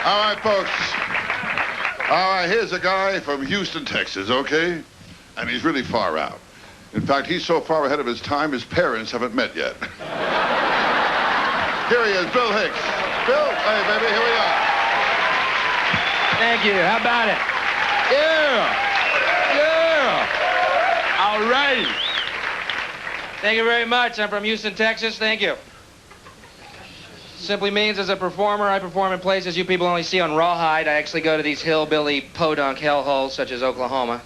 All right, folks. All right, here's a guy from Houston, Texas, okay? And he's really far out. In fact, he's so far ahead of his time, his parents haven't met yet. Here he is, Bill Hicks. Bill, hey, baby, here we are. Thank you. How about it? Yeah. Yeah. All right. Thank you very much. I'm from Houston, Texas. Thank you. Simply means as a performer, I perform in places you people only see on Rawhide. I actually go to these hillbilly podunk hellholes such as Oklahoma.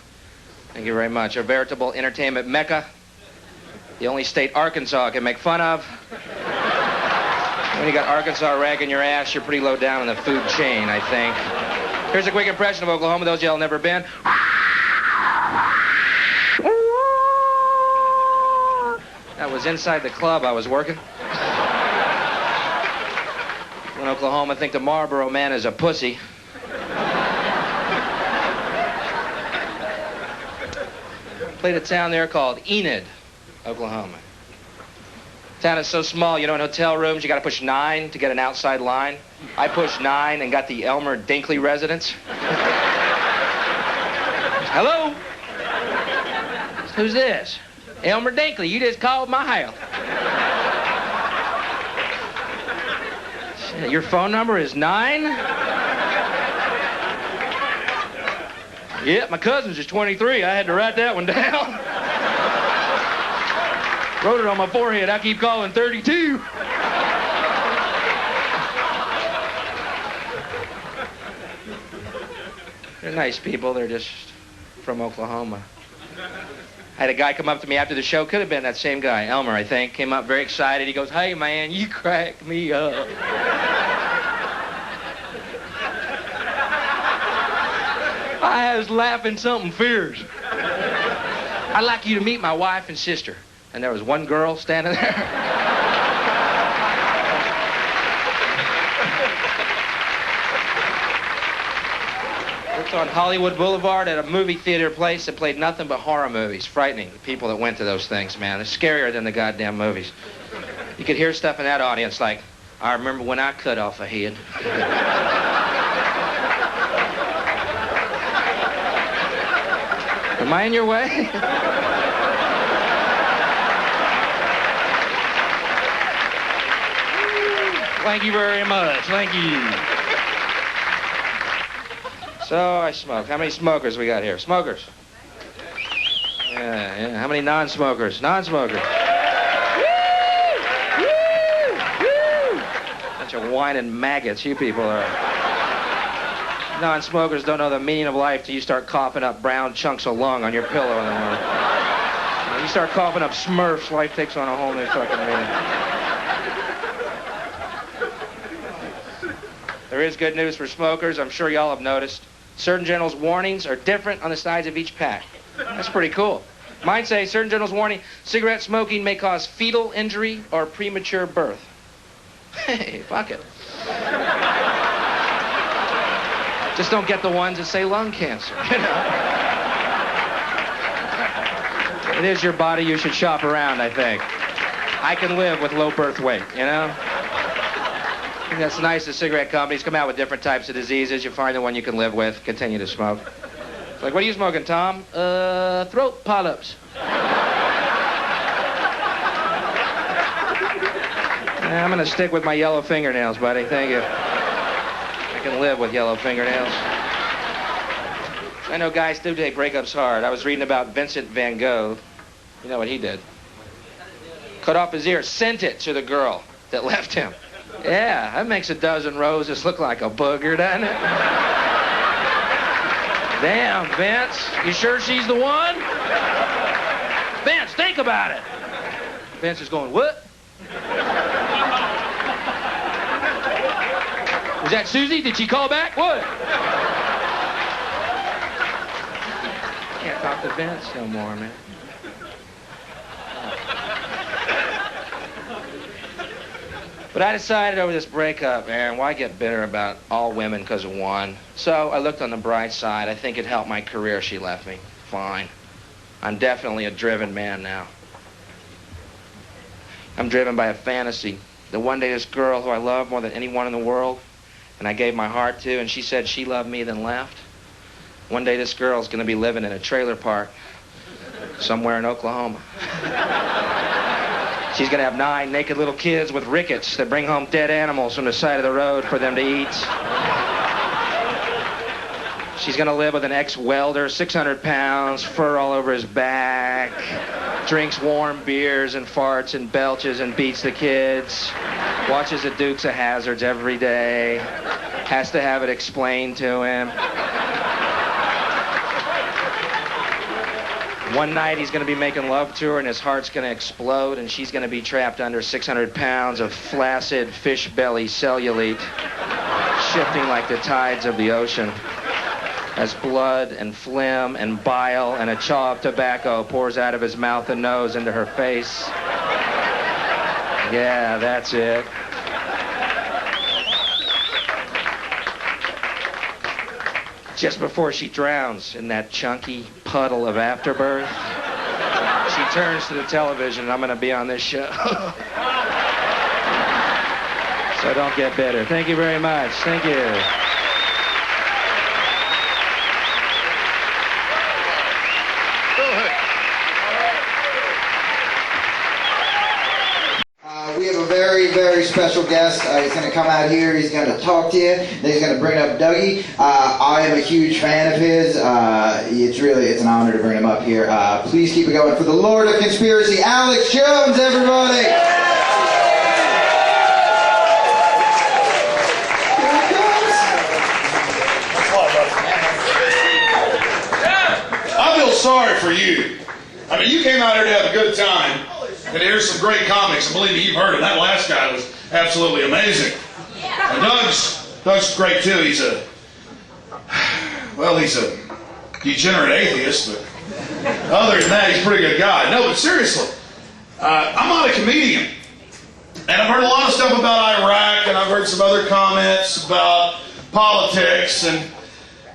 Thank you very much. A veritable entertainment mecca. The only state Arkansas can make fun of. When you got Arkansas ragging your ass, you're pretty low down in the food chain, I think. Here's a quick impression of Oklahoma, those y'all never been. That was inside the club I was working. In Oklahoma, think the Marlboro man is a pussy. Played a town there called Enid, Oklahoma. Town is so small, you know, in hotel rooms, you gotta push 9 to get an outside line. I pushed 9 and got the Elmer Dinkley residence. Hello? Who's this? Elmer Dinkley, you just called my house. Shit, your phone number is 9? Yep, my cousin's is 23. I had to write that one down. Wrote it on my forehead. I keep calling 32. They're nice people. They're just from Oklahoma. I had a guy come up to me after the show. Could have been that same guy, Elmer, I think. Came up very excited. He goes, "Hey, man, you crack me up." I was laughing something fierce. I'd like you to meet my wife and sister. And there was one girl standing there. Worked on Hollywood Boulevard at a movie theater place that played nothing but horror movies. Frightening, the people that went to those things, man. They're scarier than the goddamn movies. You could hear stuff in that audience like, "I remember when I cut off a head." Am I in your way? Thank you very much. Thank you. So I smoke. How many smokers we got here? Smokers. Yeah. How many non-smokers? Non-smokers. Bunch of whining maggots you people are. Non-smokers don't know the meaning of life till you start coughing up brown chunks of lung on your pillow in the morning. When you start coughing up Smurfs, life takes on a whole new fucking meaning. There is good news for smokers. I'm sure y'all have noticed. Surgeon General's warnings are different on the sides of each pack. That's pretty cool. Mine say, Surgeon General's warning, cigarette smoking may cause fetal injury or premature birth. Hey, fuck it. Just don't get the ones that say lung cancer, you know? It is your body. You should shop around, I think. I can live with low birth weight, you know? I think that's nice. The cigarette companies come out with different types of diseases. You find the one you can live with. Continue to smoke. It's like, what are you smoking, Tom? Throat polyps. Yeah, I'm going to stick with my yellow fingernails, buddy. Thank you. I can live with yellow fingernails. I know guys do take breakups hard. I was reading about Vincent van Gogh. You know what he did? Cut off his ear, sent it to the girl that left him. Yeah, that makes a dozen roses look like a booger, doesn't it? Damn, Vince. You sure she's the one? Vince, think about it. Vince is going, what? Was that Susie? Did she call back? What? Can't talk to Vince no more, man. But I decided over this breakup, man, why get bitter about all women because of one? So I looked on the bright side. I think it helped my career she left me. Fine. I'm definitely a driven man now. I'm driven by a fantasy that one day this girl who I love more than anyone in the world and I gave my heart to, and she said she loved me, then left. One day this girl's going to be living in a trailer park somewhere in Oklahoma. She's going to have 9 naked little kids with rickets that bring home dead animals from the side of the road for them to eat. She's going to live with an ex-welder, 600 pounds, fur all over his back, drinks warm beers and farts and belches and beats the kids, watches the Dukes of Hazzards every day, has to have it explained to him. One night he's going to be making love to her and his heart's going to explode and she's going to be trapped under 600 pounds of flaccid fish belly cellulite, shifting like the tides of the ocean as blood and phlegm and bile and a chaw of tobacco pours out of his mouth and nose into her face. Yeah, that's it. Just before she drowns in that chunky puddle of afterbirth, she turns to the television, and I'm going to be on this show. So don't get bitter. Thank you very much. Thank you. We have a very, very special guest. He's going to come out here. He's going to talk to you. Then he's going to bring up Dougie. I am a huge fan of his. It's an honor to bring him up here. Please keep it going for the Lord of Conspiracy, Alex Jones, everybody. I feel sorry for you. I mean, you came out here to have a good time. And here's some great comics, and believe me, you've heard him. That last guy was absolutely amazing. And Doug's great too. He's a degenerate atheist, but other than that, he's a pretty good guy. No, but seriously, I'm not a comedian, and I've heard a lot of stuff about Iraq, and I've heard some other comments about politics, and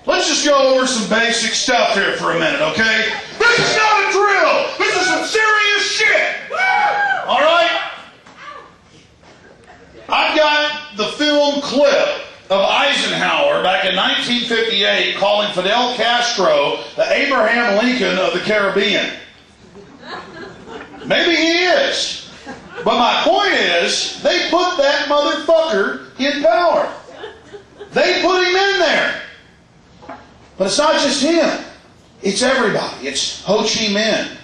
let's just go over some basic stuff here for a minute, okay? This is not a drill. This is some serious shit. All right? I've got the film clip of Eisenhower back in 1958 calling Fidel Castro the Abraham Lincoln of the Caribbean. Maybe he is. But my point is, they put that motherfucker in power. They put him in there. But it's not just him. It's everybody. It's Ho Chi Minh.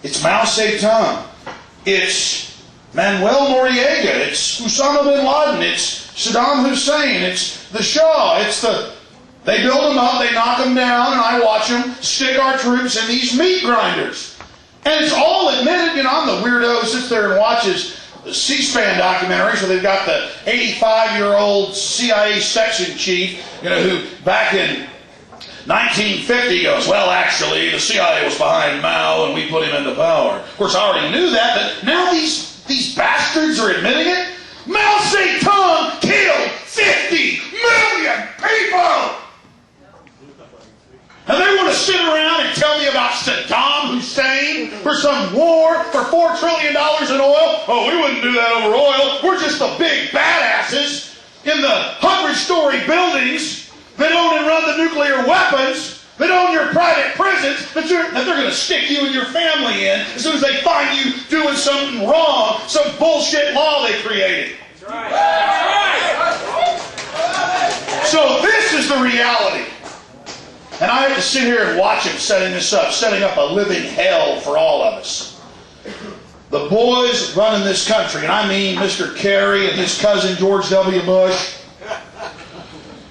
It's Mao Zedong. It's Manuel Noriega. It's Osama bin Laden. It's Saddam Hussein. It's the Shah. They build them up, they knock them down, and I watch them stick our troops in these meat grinders. And it's all admitted. I'm the weirdo who sits there and watches the C-SPAN documentaries where they've got the 85-year-old CIA section chief, who back in 1950 goes, well, actually, the CIA was behind Mao and we put him into power. Of course, I already knew that, but now these bastards are admitting it. Mao Zedong killed 50 million people! And they want to sit around and tell me about Saddam Hussein for some war for $4 trillion in oil? Oh, we wouldn't do that over oil. We're just the big badasses in the 100-story buildings that own and run the nuclear weapons, that own your private prisons, that they're going to stick you and your family in as soon as they find you doing something wrong, some bullshit law they created. That's right. That's right. So this is the reality. And I have to sit here and watch him setting this up, setting up a living hell for all of us. The boys running this country, and I mean Mr. Kerry and his cousin George W. Bush,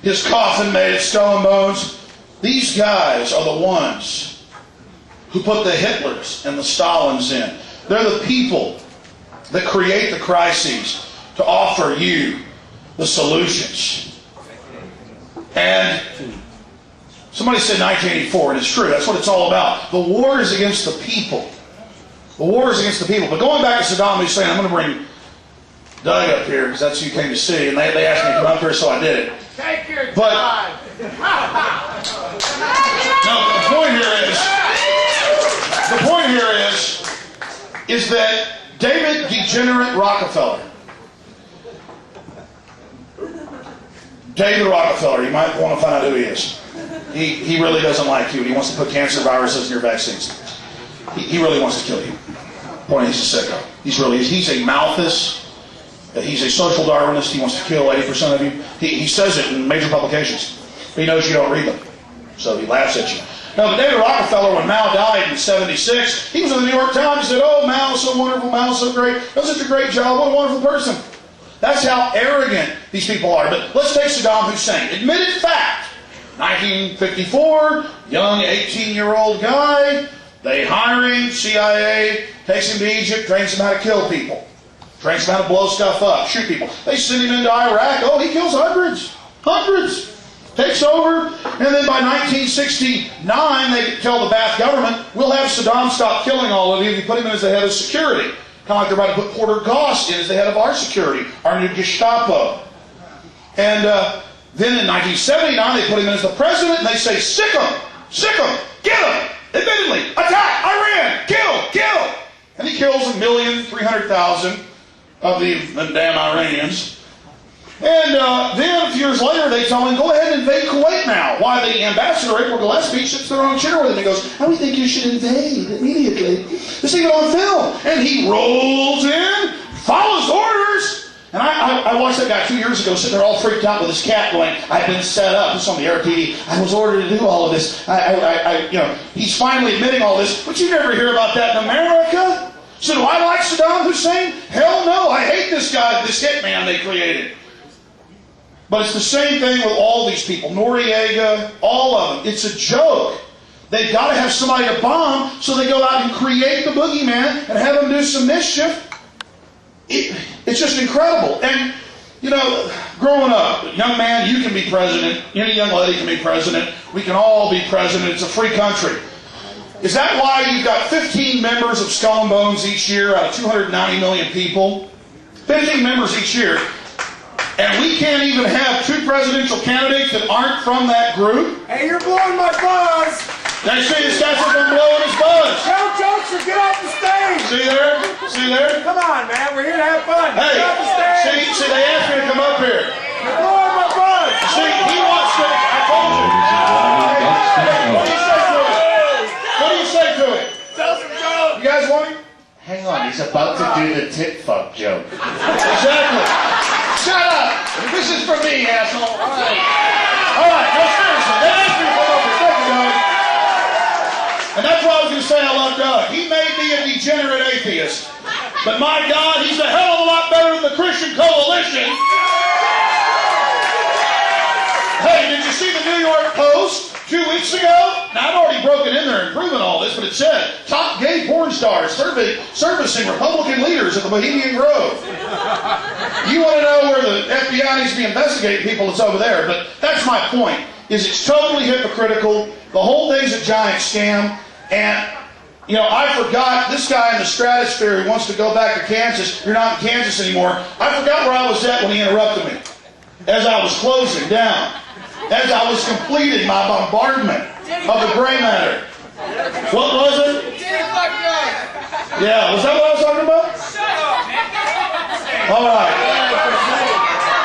his coffin made of skull and bones. These guys are the ones who put the Hitlers and the Stalins in. They're the people that create the crises to offer you the solutions. And somebody said 1984, and it's true. That's what it's all about. The war is against the people. The war is against the people. But going back to Saddam Hussein, I'm going to bring Doug up here because that's who you came to see, and they asked me to come up here, so I did it. Take your But time. no, the point here is that David Degenerate Rockefeller David Rockefeller, you might want to find out who he is. He really doesn't like you, and he wants to put cancer viruses in your vaccines. He really wants to kill you. Point, he's a sicko. He's a Malthus. He's a social Darwinist. He wants to kill 80% of you. He says it in major publications. He knows you don't read them, so he laughs at you. Now, but David Rockefeller, when Mao died in '76, he was in the New York Times and said, "Oh, Mao's so wonderful, Mao's so great, does such a great job, what a wonderful person." That's how arrogant these people are. But let's take Saddam Hussein. Admitted fact, 1954, young 18-year-old guy, they hire him, CIA, takes him to Egypt, trains him how to kill people. Trains him how to blow stuff up, shoot people. They send him into Iraq, oh, he kills hundreds. Takes over, and then by 1969, they tell the Ba'ath government, we'll have Saddam stop killing all of you if you put him in as the head of security. Kind of like they're about to put Porter Goss in as the head of our security, our new Gestapo. And then in 1979, they put him in as the president, and they say, sick him, get him, admittedly, attack, Iran, kill. And he kills 1,300,000 of the damn Iranians. And then a few years later, they tell him, go ahead and invade Kuwait now. Why the ambassador, April Gillespie, sits there on a chair with him and goes, how do you think you should invade immediately? This even on film. And he rolls in, follows orders. And I watched that guy 2 years ago sitting there all freaked out with his cat going, I've been set up. It's on the RPD. I was ordered to do all of this. He's finally admitting all this. But you never hear about that in America. So do I like Saddam Hussein? Hell no. I hate this guy, this hitman they created. But it's the same thing with all these people. Noriega, all of them. It's a joke. They've got to have somebody to bomb, so they go out and create the boogeyman and have them do some mischief. It's just incredible. And, growing up, young man, you can be president. Any young lady can be president. We can all be president. It's a free country. Is that why you've got 15 members of Skull and Bones each year out of 290 million people? 15 members each year. And we can't even have two presidential candidates that aren't from that group? Hey, you're blowing my buzz! Now you see this guy's been blowing his buzz. Tell Jokester, get off the stage! See there? Come on, man, we're here to have fun. Hey, get off the stage! see, they asked me to come up here. You're blowing my buzz! See, he wants to, I told you. What do you say to it? What do you say to it? Tell some jokes! You guys want him? Hang on, he's about to do the tit fuck joke. Exactly. Shut up! This is for me, asshole. All right, no, seriously. They asked me to come up here. Thank you, Doug. And that's why I was going to say I love Doug. He may be a degenerate atheist, but my God, he's a hell of a lot better than the Christian Coalition. Hey, did you see the New York Post 2 weeks ago? Now, I've already broken in there and proven all this, but it said, top gay porn stars servicing Republican leaders at the Bohemian Grove. You want to know where the FBI needs to be investigating people, it's over there. But that's my point, is it's totally hypocritical. The whole thing's a giant scam. And, I forgot this guy in the stratosphere who wants to go back to Kansas. You're not in Kansas anymore. I forgot where I was at when he interrupted me. As I was closing down. As I was completing my bombardment of the gray matter. What was it? Yeah, was that what I was talking about? All right.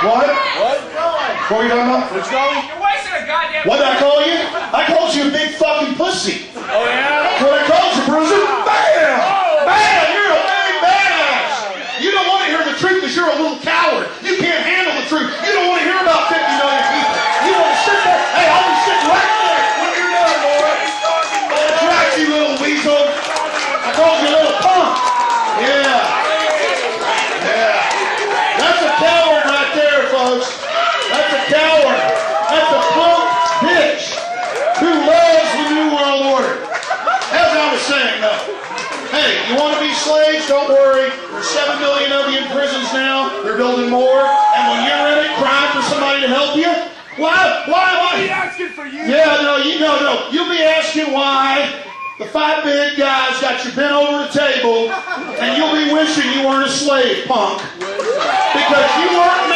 What? What were you talking about? What's going? You're wasting a goddamn... What did I call you? I called you a big fucking pussy. Oh, yeah? What I called you, Bruiser? Bam! Bam! You're a big badass. You don't want to hear the truth because you're a little coward. You can't handle the truth. You don't want to hear about 50 million people. You want to sit there. Hey, I'll be sitting right there when you're done, boy. That's right, you little weasel. I called you a little punk. Yeah. That's a coward right there, folks. That's a coward. That's a punk bitch who loves the New World Order. As I was saying, though. Hey, you want to be slaves? Don't worry. There's 7 million of you in prisons now. They're building more. And when you're in it, crying for somebody to help you, why am I asking for you? Yeah, no. You'll be asking why the 5 big guys got you bent over the table, and you'll be wishing you weren't a slave, punk. Because you weren't